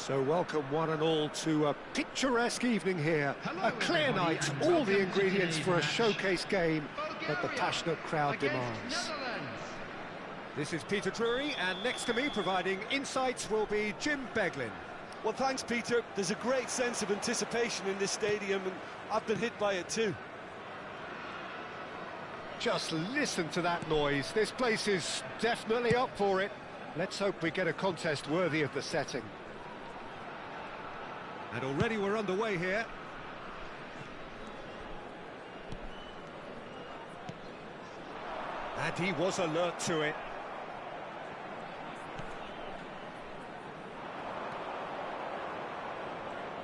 So welcome one and all to a picturesque evening here. Hello, a clear night, all the ingredients for a showcase game that the passionate crowd demands. This is Peter Drury, and next to me providing insights will be Jim Beglin. Well, thanks, Peter. There's a great sense of anticipation in this stadium, and I've been hit by it too. Just listen to that noise. This place is definitely up for it. Let's hope we get a contest worthy of the setting. And already we're underway here. And he was alert to it.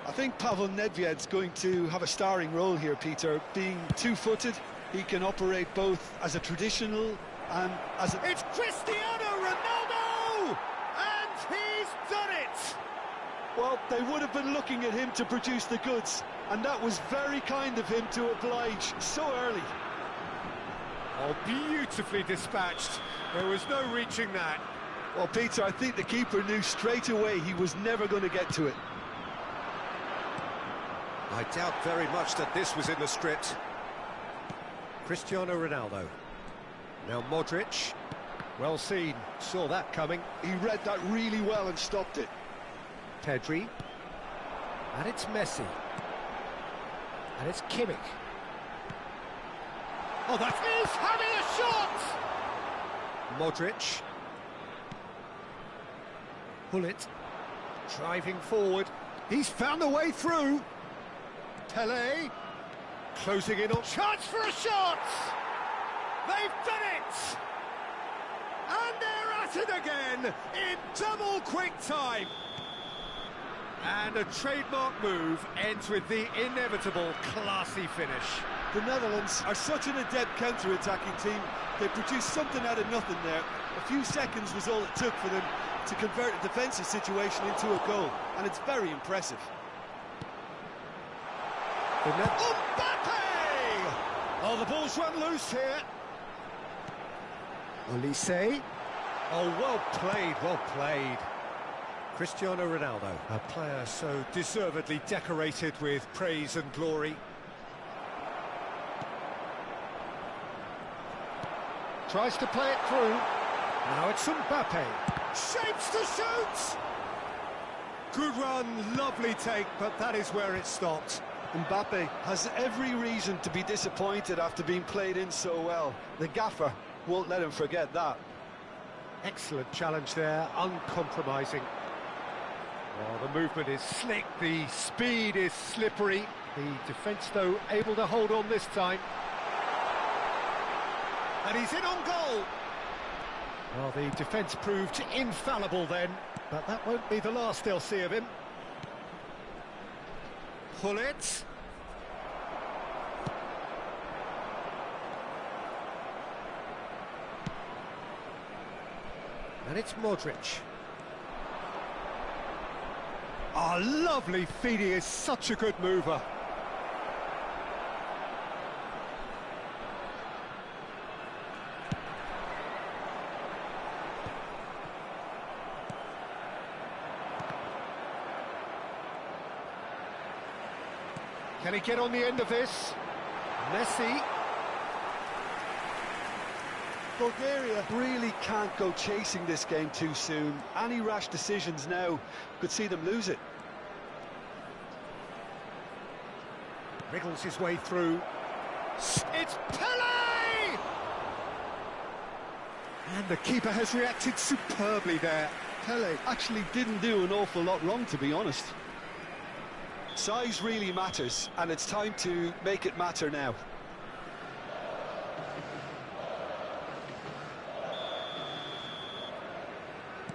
I think Pavel Nedved's going to have a starring role here, Peter. Being two-footed, he can operate both as a traditional and as a... It's Cristiano Ronaldo! And he's done it! Well, they would have been looking at him to produce the goods, and that was very kind of him to oblige so early. Oh, beautifully dispatched. There was no reaching that. Well, Peter, I think the keeper knew straight away he was never going to get to it. I doubt very much that this was in the script. Cristiano Ronaldo. Now Modric. Well seen, saw that coming. He read that really well and stopped it. Pedri. And it's Messi. And it's Kimmich. Oh, that is having a shot! Modric. Bullet. Driving forward. He's found a way through. Pelé. Closing in on... Chance for a shot! They've done it! And they're at it again in double quick time. And a trademark move ends with the inevitable classy finish. The Netherlands are such an adept counter-attacking team. They produced something out of nothing there. A few seconds was all it took for them to convert a defensive situation into a goal, and it's very impressive. Mbappe! Oh, the ball's run loose here. Olise. Oh, well played, well played. Cristiano Ronaldo, a player so deservedly decorated with praise and glory. Tries to play it through. Now it's Mbappe. Shapes to shoot! Good run, lovely take, but that is where it stopped. Mbappe has every reason to be disappointed after being played in so well. The gaffer won't let him forget that. Excellent challenge there, uncompromising. Oh, the movement is slick, the speed is slippery. The defence, though, able to hold on this time. And he's in on goal. Well, the defence proved infallible then, but that won't be the last they'll see of him. Pull it. And it's Modric. Oh, lovely feed, he is such a good mover. Can he get on the end of this? Messi. Bulgaria really can't go chasing this game too soon. Any rash decisions now could see them lose it. Wriggles his way through. It's Pele! And the keeper has reacted superbly there. Pele actually didn't do an awful lot wrong, to be honest. Size really matters, and it's time to make it matter now.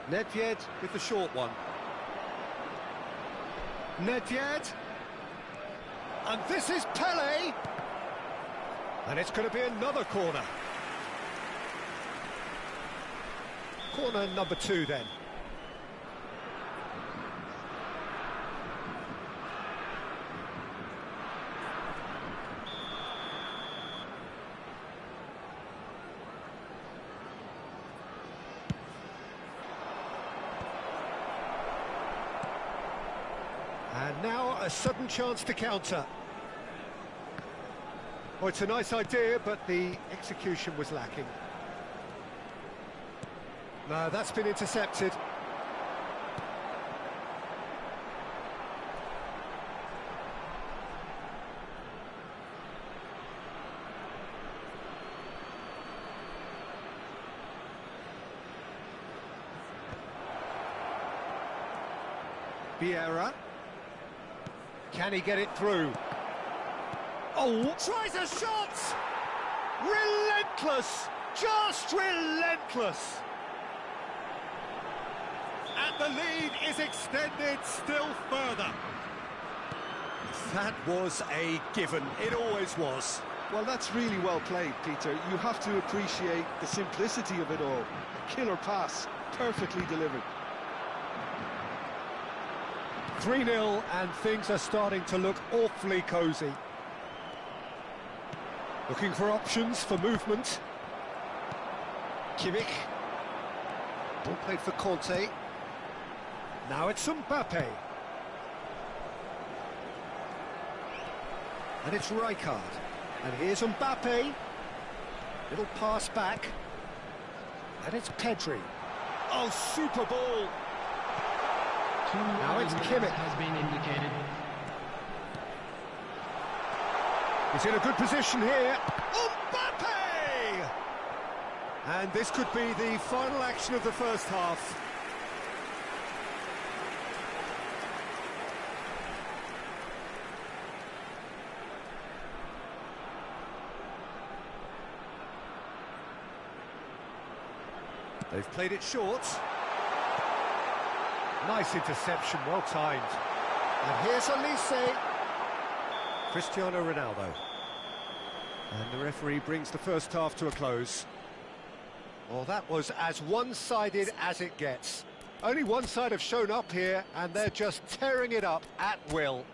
Nedved with the short one. Nedved. And this is Pele. And it's going to be another corner. Corner number 2 then. And now a sudden chance to counter. Oh, it's a nice idea, but the execution was lacking. No, that's been intercepted. Vieira. Can he get it through? Oh, tries a shot! Relentless! Just relentless! And the lead is extended still further. That was a given. It always was. Well, that's really well played, Peter. You have to appreciate the simplicity of it all. A killer pass, perfectly delivered. 3-0, and things are starting to look awfully cosy. Looking for options for movement. Kimmich. Ball played for Conte. Now it's Mbappe. And it's Rijkaard. And here's Mbappe. Little pass back. And it's Pedri. Oh, super ball. Now it's Kimmich. Has been indicated. He's in a good position here. Mbappe! And this could be the final action of the first half. They've played it short. Nice interception, well timed. And here's Olise. Cristiano Ronaldo. And the referee brings the first half to a close. Well, that was as one-sided as it gets. Only one side have shown up here, and they're just tearing it up at will.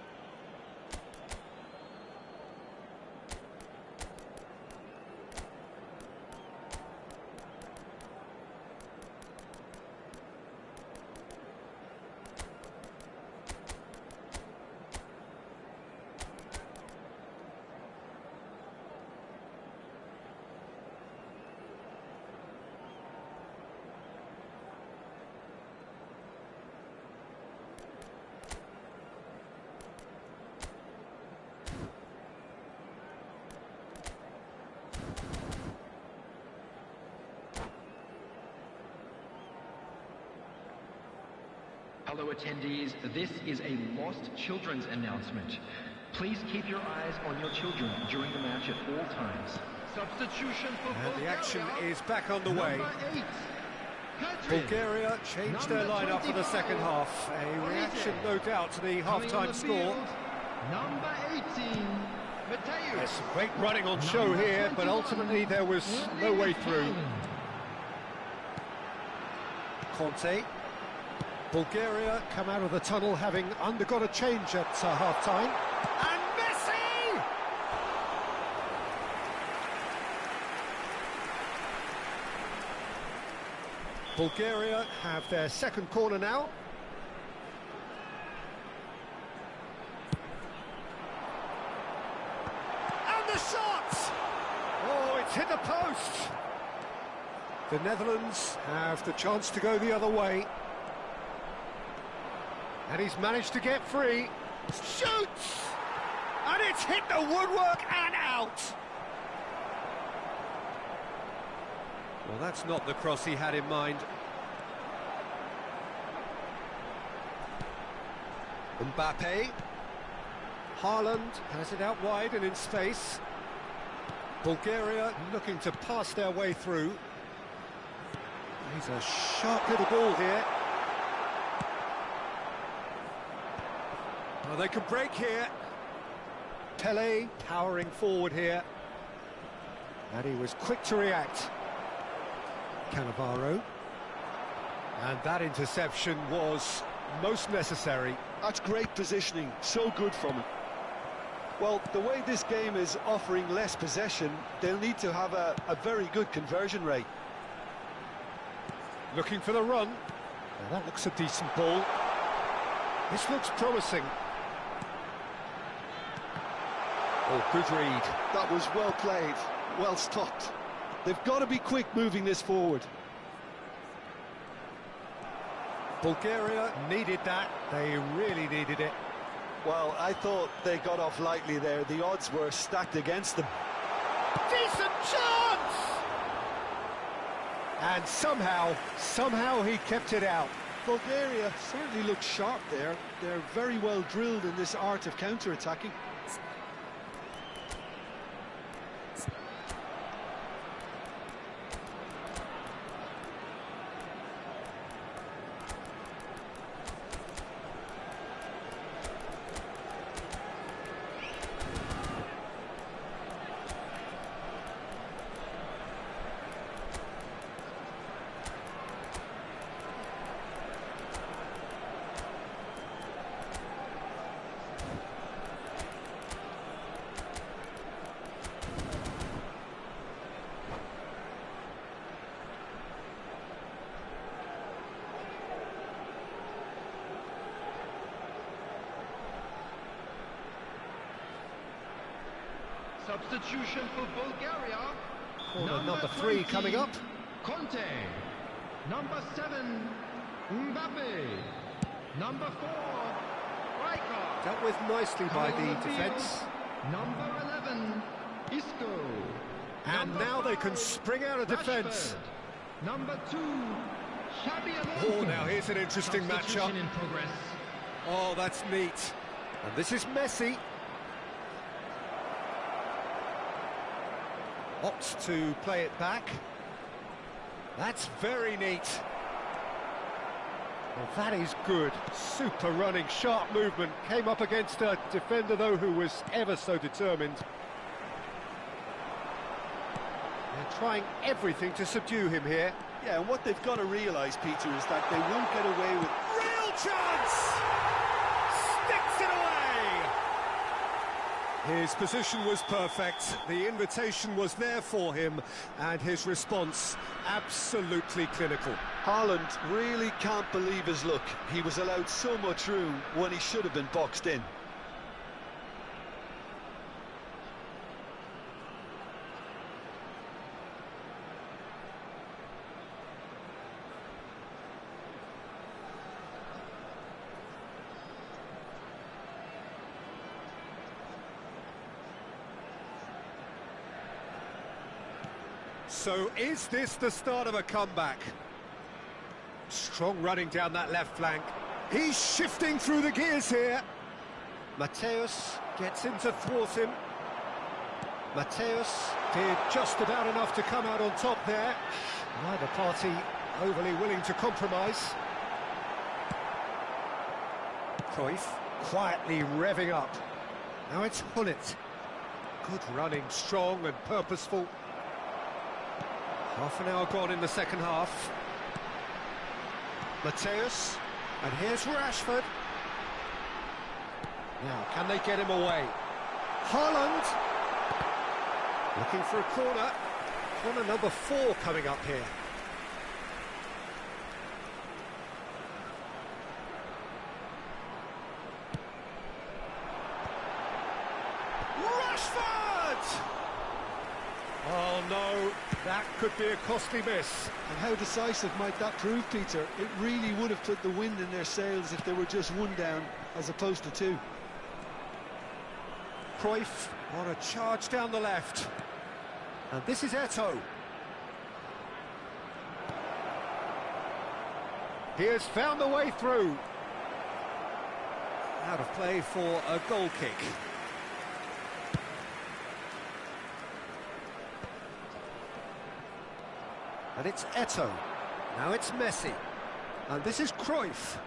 Hello attendees, this is a lost children's announcement. Please keep your eyes on your children during the match at all times. Substitution for And Bulgaria. the action is back underway. Number 8, Bulgaria changed their lineup for the second half. A reaction, no doubt, to the half-time score. Number 18, Mateusz. There's some great running on show here, but ultimately there was no way through. Conte. Bulgaria come out of the tunnel having undergone a change at half-time. And Messi! Bulgaria have their second corner now. And the shot! Oh, it's hit the post! The Netherlands have the chance to go the other way. And he's managed to get free. Shoots! And it's hit the woodwork and out! Well, that's not the cross he had in mind. Mbappe. Haaland has it out wide and in space. Bulgaria looking to pass their way through. He's a sharp little ball here. Well, they can break here. Pele powering forward here. And he was quick to react. Cannavaro. And that interception was most necessary. That's great positioning, so good from him. Well, the way this game is offering less possession, they'll need to have a very good conversion rate. Looking for the run. Now that looks a decent ball. This looks promising. Oh, good read. That was well played, well stopped. They've got to be quick moving this forward. Bulgaria needed that. They really needed it. Well, I thought they got off lightly there. The odds were stacked against them. Decent chance! And somehow he kept it out. Bulgaria certainly looked sharp there. They're very well drilled in this art of counter-attacking. Substitution for Bulgaria. Corner number 3 coming up. Conte. Number 7, Mbappe. Number 4, Rijkaard. Dealt with nicely by the defence. Number 11, Isco. And Number now they can 5, spring out of defence. Rashford. Number 2, Xabi Oh, now here's an interesting matchup. Substitution in progress. Oh, that's neat. And this is Messi. Opts to play it back. That's very neat. Well, that is good. Super running, sharp movement. Came up against a defender, though, who was ever so determined. They're trying everything to subdue him here. Yeah, and what they've got to realise, Peter, is that they won't get away with... Real chance! Sticks it away! His position was perfect, the invitation was there for him, and his response absolutely clinical. Haaland really can't believe his luck. He was allowed so much room when he should have been boxed in. So is this the start of a comeback? Strong running down that left flank. He's shifting through the gears here. Mateus gets in to thwart him. Mateus did just about enough to come out on top there. Neither party overly willing to compromise. Cruyff quietly revving up. Now it's Hullet. Good running, strong and purposeful. Half an hour gone in the second half. Mateus, and here's Rashford. Now, can they get him away? Haaland, looking for a corner. Corner number 4 coming up here. Rashford! Oh no, that could be a costly miss. And how decisive might that prove, Peter? It really would have put the wind in their sails if they were just 1 down as opposed to 2. Cruyff on a charge down the left. And this is Eto'o. He has found the way through. Out of play for a goal kick. And it's Eto'o. Now it's Messi. And this is Cruyff.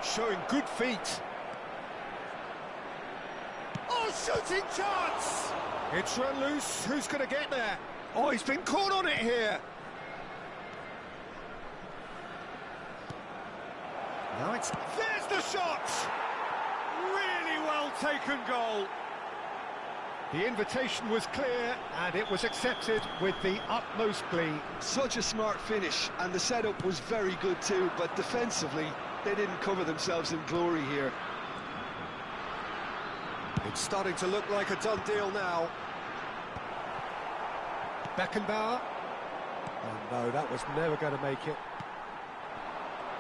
Showing good feet. Oh, shooting chance! It's run loose. Who's going to get there? Oh, he's been caught on it here. Now it's... There's the shot! Really well taken goal. The invitation was clear, and it was accepted with the utmost glee. Such a smart finish, and the setup was very good too, but defensively, they didn't cover themselves in glory here. It's starting to look like a done deal now. Beckenbauer. Oh no, that was never going to make it.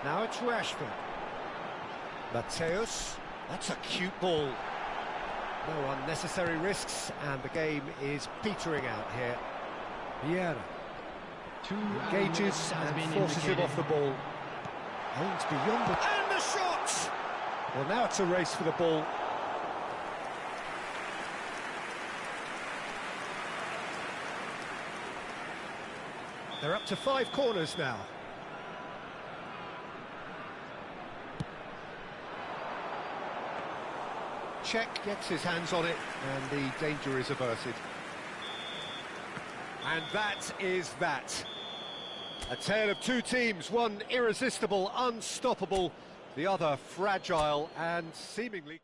Now it's Rashford. Mateus. That's a cute ball. No unnecessary risks, and the game is petering out here. Vieira engages and forces him off the ball. Aims beyond the... And the shot! Well, now it's a race for the ball. They're up to 5 corners now. Cech gets his hands on it, and the danger is averted. And that is that. A tale of 2 teams, one irresistible, unstoppable, the other fragile and seemingly...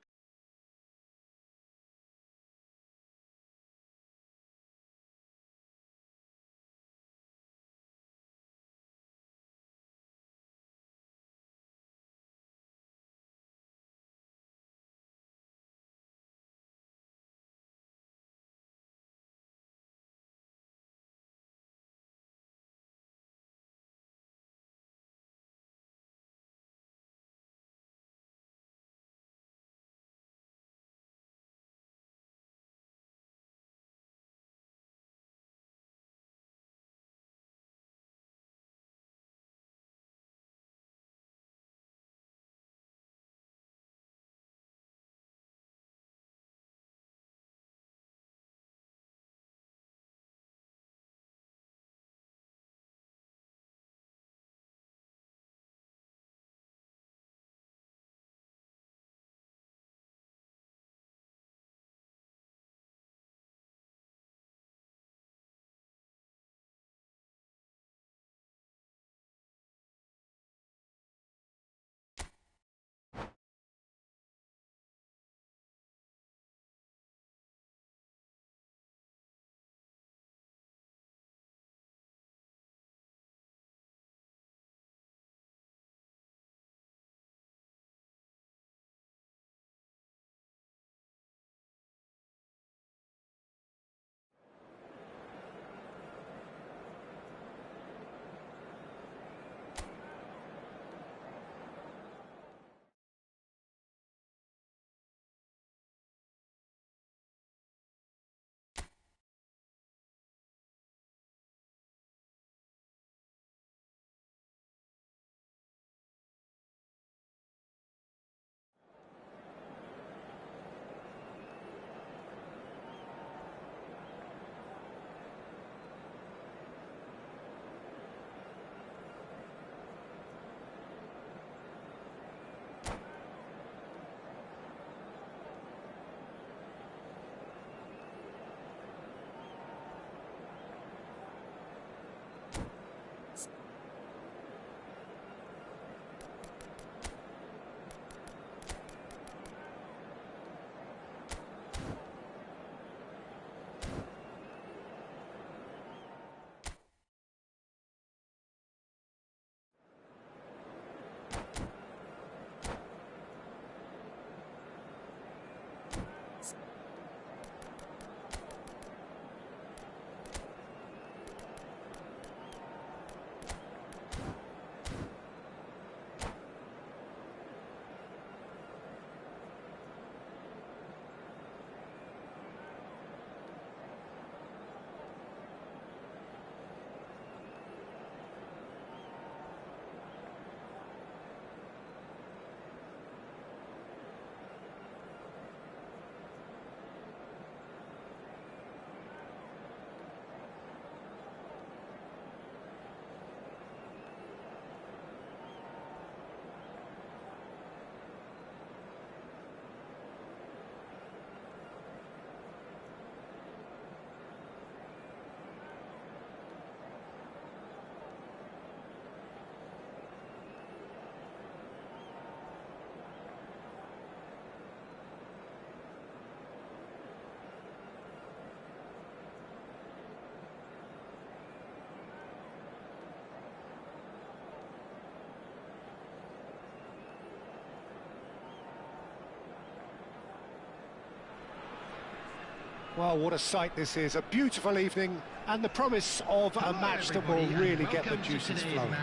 Well, what a sight this is. A beautiful evening and the promise of a match that will really get the juices flowing.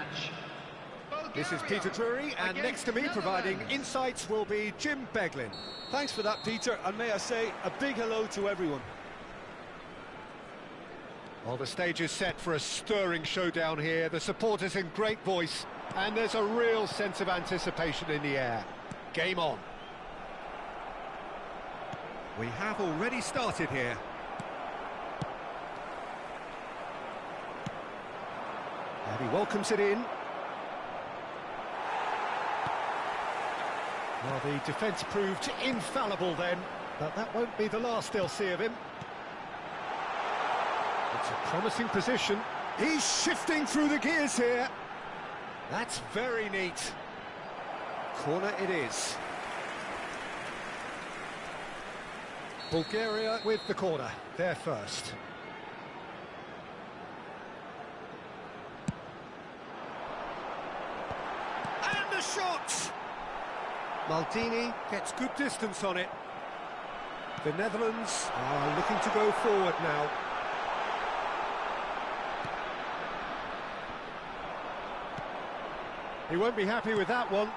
This is Peter Drury, and next to me providing insights will be Jim Beglin. Thanks for that, Peter, and may I say a big hello to everyone. Well, the stage is set for a stirring showdown here. The supporters in great voice, and there's a real sense of anticipation in the air. Game on. We have already started here. And he welcomes it in. Well, the defence proved infallible then, but that won't be the last they'll see of him. It's a promising position. He's shifting through the gears here. That's very neat. Corner it is. Bulgaria with the corner. They're first. And the shot! Maldini gets good distance on it. The Netherlands are looking to go forward now. He won't be happy with that one.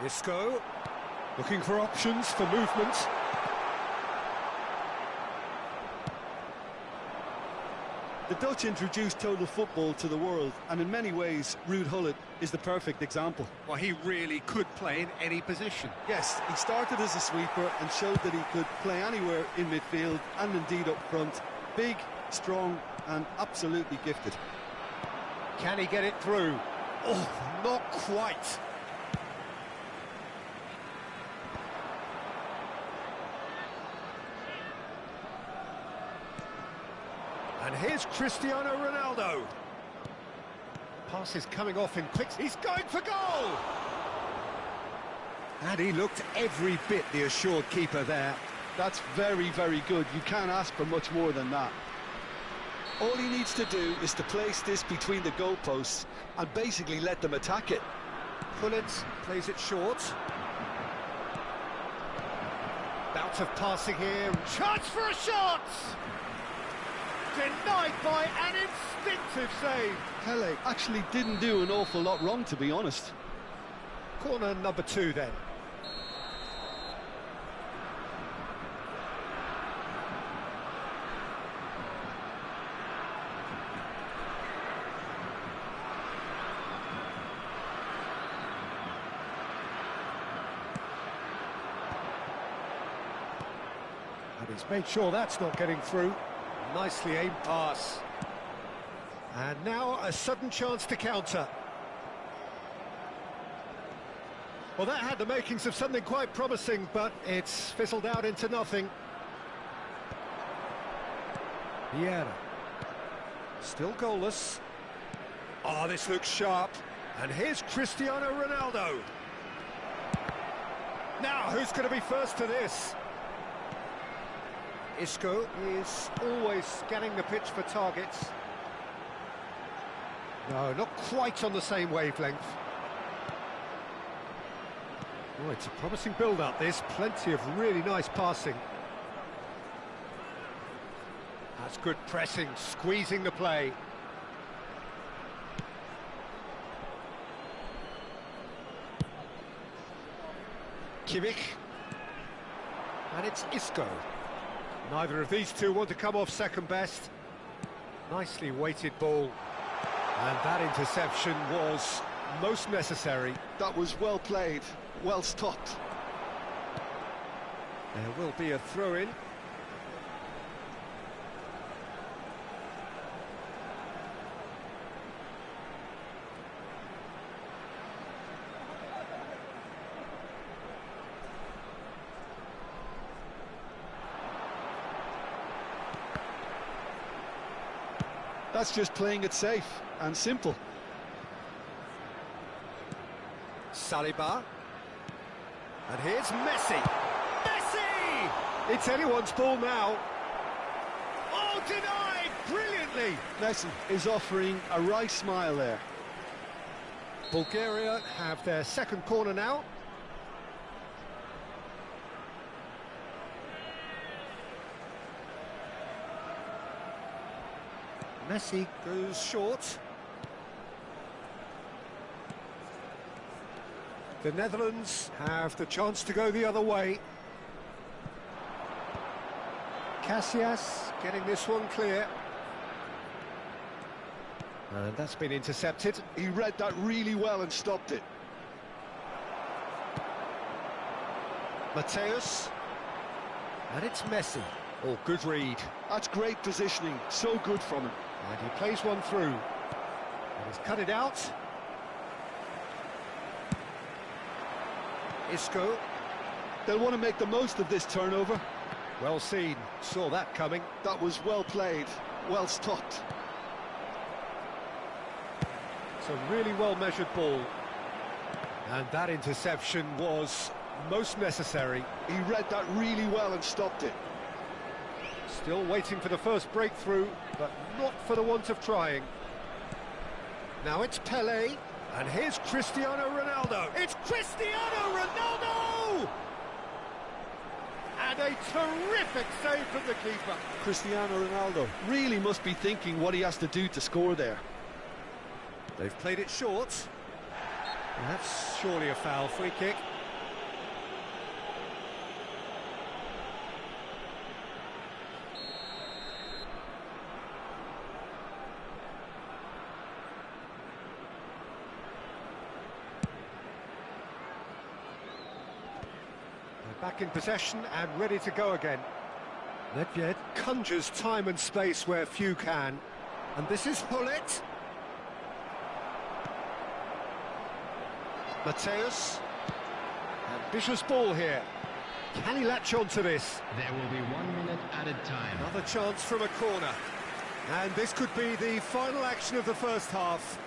Isco looking for options for movement. The Dutch introduced total football to the world, and in many ways, Ruud Gullit is the perfect example. Well, he really could play in any position. Yes, he started as a sweeper and showed that he could play anywhere in midfield and indeed up front. Big, strong, and absolutely gifted. Can he get it through? Oh, not quite. And here's Cristiano Ronaldo. Pass is coming off in quick. He's going for goal! And he looked every bit the assured keeper there. That's very, very good. You can't ask for much more than that. All he needs to do is to place this between the goalposts and basically let them attack it. Gullit plays it short. Bout of passing here. Chance for a shot! Denied by an instinctive save. Pele actually didn't do an awful lot wrong, to be honest. Corner number 2 then. And he's made sure that's not getting through. Nicely aimed pass. And now a sudden chance to counter. Well, that had the makings of something quite promising, but it's fizzled out into nothing. Vieira. Still goalless. Oh, this looks sharp. And here's Cristiano Ronaldo. Now, who's going to be first to this? Isco is always scanning the pitch for targets. No, not quite on the same wavelength. Oh, it's a promising build-up, this. Plenty of really nice passing. That's good pressing, squeezing the play. Kimmich. And it's Isco. Neither of these two want to come off second best. Nicely weighted ball. And that interception was most necessary. That was well played, well stopped. There will be a throw-in. That's just playing it safe and simple. Saliba. And here's Messi. Messi! It's anyone's ball now. Oh, denied brilliantly. Messi is offering a wry smile there. Bulgaria have their second corner now. Messi goes short. The Netherlands have the chance to go the other way. Casillas getting this one clear. And that's been intercepted. He read that really well and stopped it. Mateus. And it's Messi. Oh, good read. That's great positioning, so good from him. And he plays one through. And he's cut it out. Isco. They'll want to make the most of this turnover. Well seen. Saw that coming. That was well played, well stopped. It's a really well-measured ball. And that interception was most necessary. He read that really well and stopped it. Still waiting for the first breakthrough, but not for the want of trying. Now it's Pelé, and here's Cristiano Ronaldo. It's Cristiano Ronaldo! And a terrific save from the keeper. Cristiano Ronaldo really must be thinking what he has to do to score there. They've played it short. And that's surely a foul. Free kick. Back in possession and ready to go again. Nedved conjures time and space where few can. And this is Hullet. Mateus. Ambitious ball here. Can he latch on to this? There will be 1 minute added time. Another chance from a corner. And this could be the final action of the first half.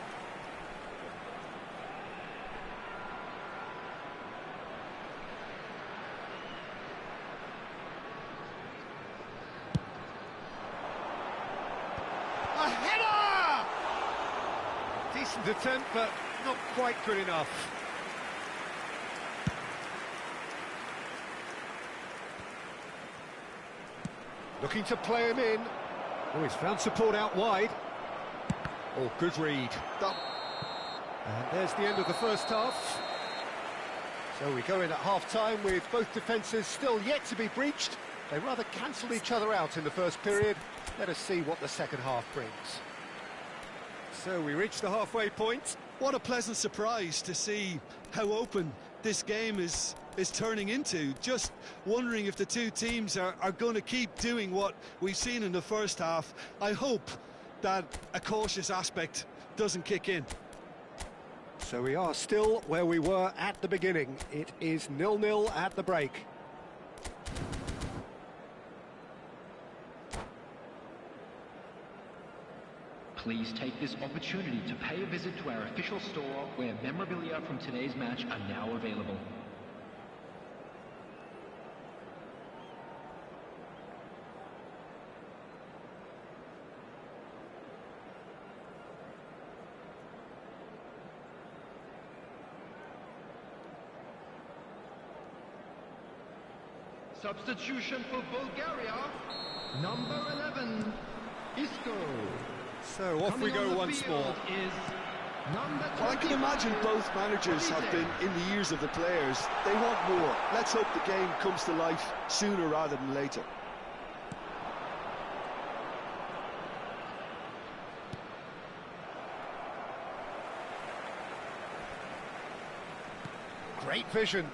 A header! Decent attempt, but not quite good enough. Looking to play him in. Oh, he's found support out wide. Oh, good read. And there's the end of the first half. So we go in at half-time with both defences still yet to be breached. They rather cancelled each other out in the first period. Let us see what the second half brings. So we reach the halfway point. What a pleasant surprise to see how open this game is turning into. Just wondering if the two teams are going to keep doing what we've seen in the first half. I hope that a cautious aspect doesn't kick in. So we are still where we were at the beginning. It is 0-0 at the break. Please take this opportunity to pay a visit to our official store where memorabilia from today's match are now available. Substitution for Bulgaria, number 11, Isco. So off we go once more. Well, I can imagine both managers have been in the ears of the players. They want more. Let's hope the game comes to life sooner rather than later. Great vision.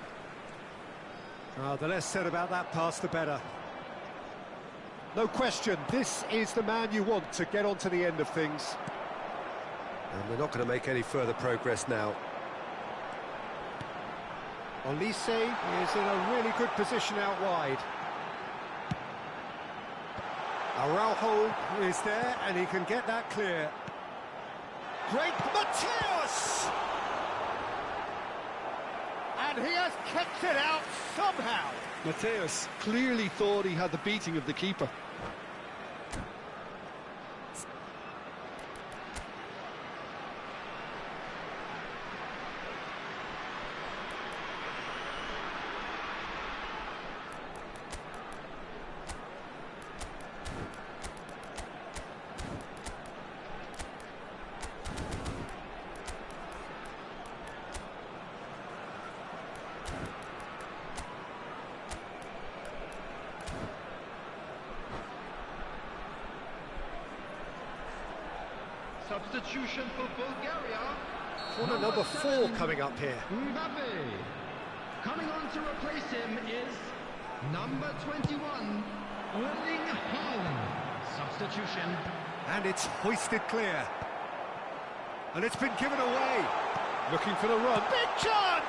The less said about that pass, the better. No question, this is the man you want to get on to the end of things. And they're not going to make any further progress now. Olise is in a really good position out wide. Araujo is there and he can get that clear. Great Mateus! And he has kept it out somehow. Mateus clearly thought he had the beating of the keeper. Substitution for Bulgaria. Corner number 4 coming up here. Mbappe. Coming on to replace him is number 21, Erling Haaland. Substitution. And it's hoisted clear. And it's been given away. Looking for the run. Big chance!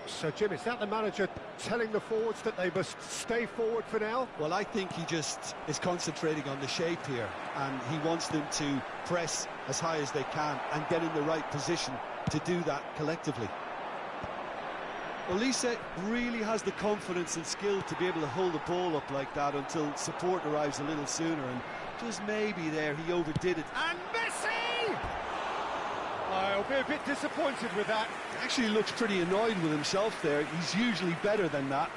So, Jim, is that the manager telling the forwards that they must stay forward for now? Well, I think he just is concentrating on the shape here, and he wants them to press as high as they can and get in the right position to do that collectively. Olise really has the confidence and skill to be able to hold the ball up like that until support arrives a little sooner, and just maybe there he overdid it. And Messi! I'll be a bit disappointed with that. He actually looks pretty annoyed with himself there. He's usually better than that.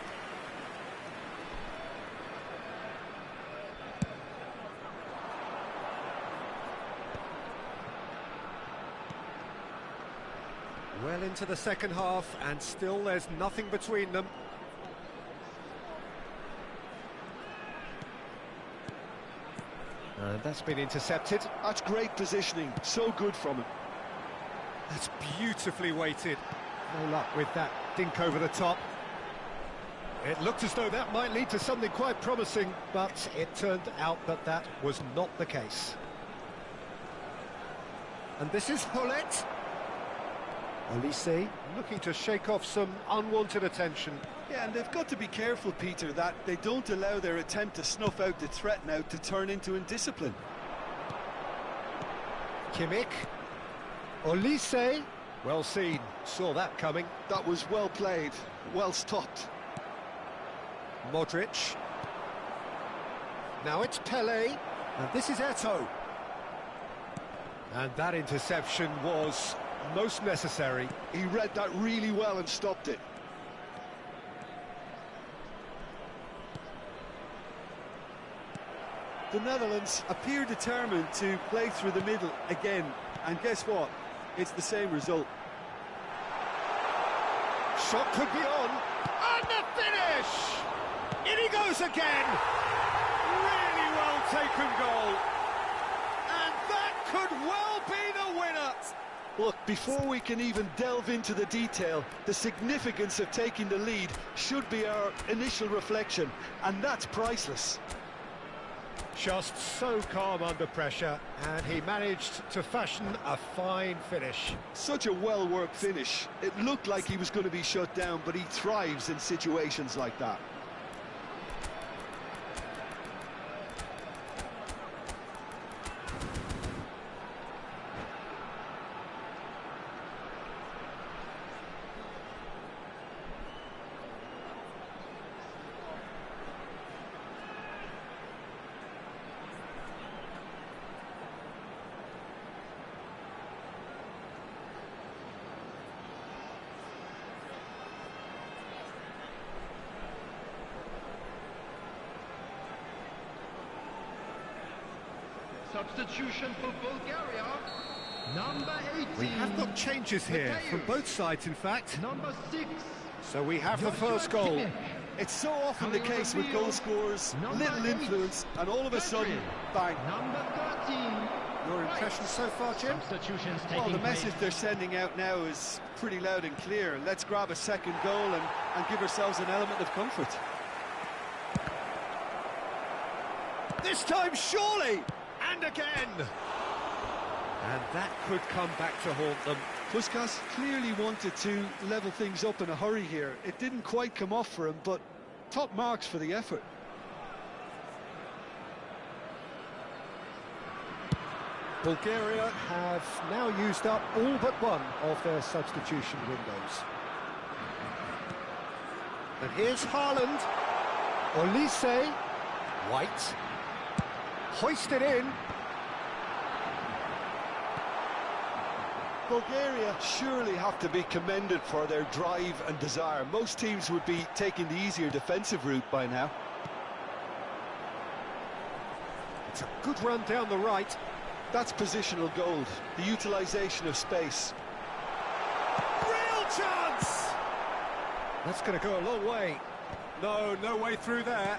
Well into the second half, and still there's nothing between them. And that's been intercepted. That's great positioning, so good from him. That's beautifully weighted. No luck with that dink over the top. It looked as though that might lead to something quite promising, but it turned out that that was not the case. And this is Hullet. Olise looking to shake off some unwanted attention. Yeah, and they've got to be careful, Peter, that they don't allow their attempt to snuff out the threat now to turn into indiscipline. Kimmich. Olise. Well seen. Saw that coming. That was well played, well stopped. Modric. Now it's Pele. And this is Eto'o. And that interception was most necessary. He read that really well and stopped it. The Netherlands appear determined to play through the middle again, and guess what? It's the same result. Shot could be on, and the finish! In he goes again! Really well taken goal. And that could well be the winner! Look, before we can even delve into the detail, the significance of taking the lead should be our initial reflection, and that's priceless. Just so calm under pressure, and he managed to fashion a fine finish. Such a well-worked finish. It looked like he was going to be shut down, but he thrives in situations like that. Substitution for Bulgaria, number 18. We have got changes here from both sides, in fact. Number 6. So we have the first goal. It's so often the case with goal scorers, little influence, and all of a sudden, bang. Number 13. Your impressions so far, Jim? Substitutions taking Well, the place. message they're sending out now is pretty loud and clear. Let's grab a second goal and give ourselves an element of comfort. This time, surely! And again! And that could come back to haunt them. Puskás clearly wanted to level things up in a hurry here. It didn't quite come off for him, but top marks for the effort. Bulgaria have now used up all but one of their substitution windows. And here's Haaland. Olise. White. Hoisted in. Bulgaria surely have to be commended for their drive and desire. Most teams would be taking the easier defensive route by now. It's a good run down the right. That's positional gold, the utilisation of space. Real chance! That's going to go a long way. No way through there.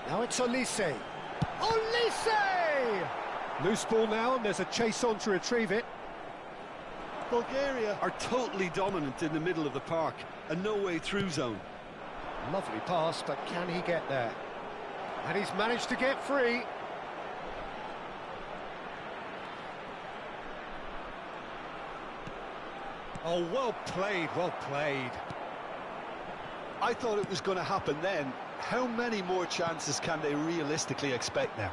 Now it's Olise. Olise! Loose ball now, and there's a chase on to retrieve it. Bulgaria are totally dominant in the middle of the park, a no-way through zone. Lovely pass, but can he get there? And he's managed to get free. Oh, well played, well played. I thought it was going to happen then. How many more chances can they realistically expect now?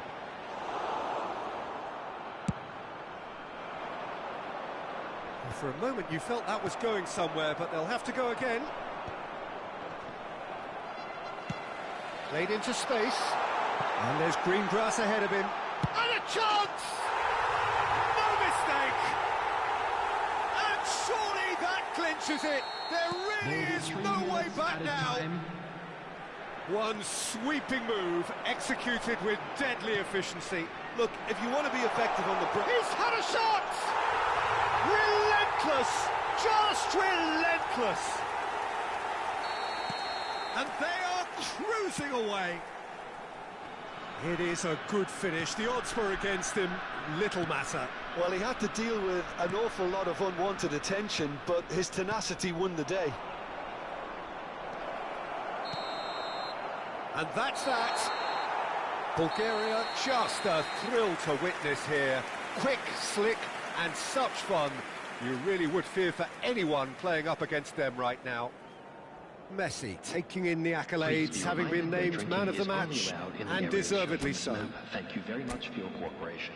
For a moment you felt that was going somewhere, but they'll have to go again. Played into space. And there's green grass ahead of him. And a chance! No mistake! And surely that clinches it. There really is no way back now. One sweeping move, executed with deadly efficiency. Look, if you want to be effective on the break... He's had a shot! Relentless! Just relentless! And they are cruising away. It is a good finish. The odds were against him. Little matter. Well, he had to deal with an awful lot of unwanted attention, but his tenacity won the day. And that's that. Bulgaria, just a thrill to witness here. Quick, slick, and such fun. You really would fear for anyone playing up against them right now. Messi taking in the accolades, having been named man of the match, and deservedly so. Thank you very much for your cooperation.